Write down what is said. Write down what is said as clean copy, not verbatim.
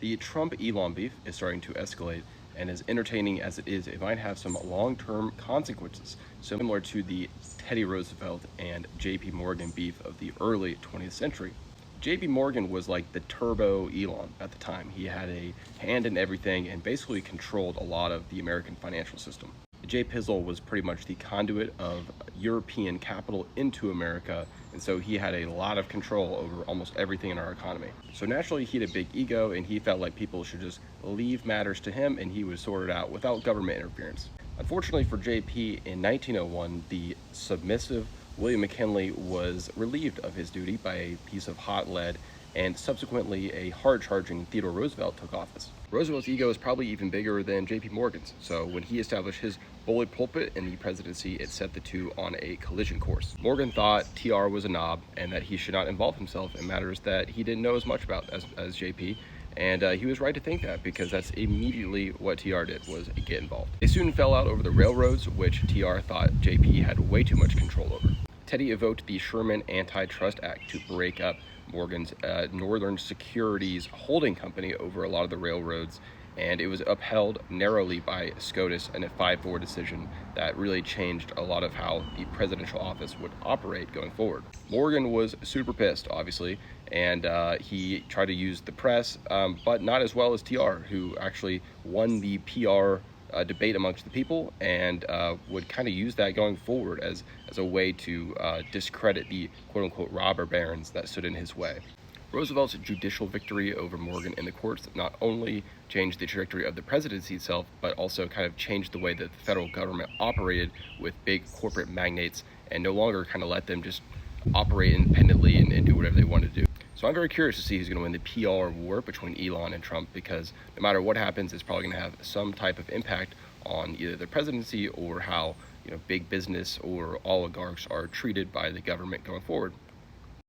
The Trump-Elon beef is starting to escalate, and as entertaining as it is, it might have some long-term consequences, similar to the Teddy Roosevelt and J.P. Morgan beef of the early 20th century. J.P. Morgan was like the turbo Elon at the time. He had a hand in everything and basically controlled a lot of the American financial system. J. Pizzle was pretty much the conduit of European capital into America, and so he had a lot of control over almost everything in our economy. So naturally, he had a big ego, and he felt like people should just leave matters to him, and he would sort it out without government interference. Unfortunately for JP, in 1901, the submissive William McKinley was relieved of his duty by a piece of hot lead, and subsequently a hard-charging Theodore Roosevelt took office. Roosevelt's ego is probably even bigger than J.P. Morgan's, so when he established his bullet pulpit in the presidency, it set the two on a collision course. Morgan thought TR was a knob and that he should not involve himself in matters that he didn't know as much about as JP, and he was right to think that, because that's immediately what TR did, was get involved. They soon fell out over the railroads, which TR thought JP had way too much control over. Teddy evoked the Sherman Antitrust Act to break up Morgan's Northern Securities holding company over a lot of the railroads, and it was upheld narrowly by SCOTUS in a 5-4 decision that really changed a lot of how the presidential office would operate going forward. Morgan was super pissed, obviously, and he tried to use the press, but not as well as TR, who actually won the PR debate amongst the people, and would kind of use that going forward as a way to discredit the quote-unquote robber barons that stood in his way. Roosevelt's judicial victory over Morgan in the courts not only changed the trajectory of the presidency itself, but also kind of changed the way that the federal government operated with big corporate magnates, and no longer kind of let them just operate independently and do whatever they want to do. So I'm very curious to see who's going to win the PR war between Elon and Trump, because no matter what happens, it's probably going to have some type of impact on either the presidency or how big business or oligarchs are treated by the government going forward.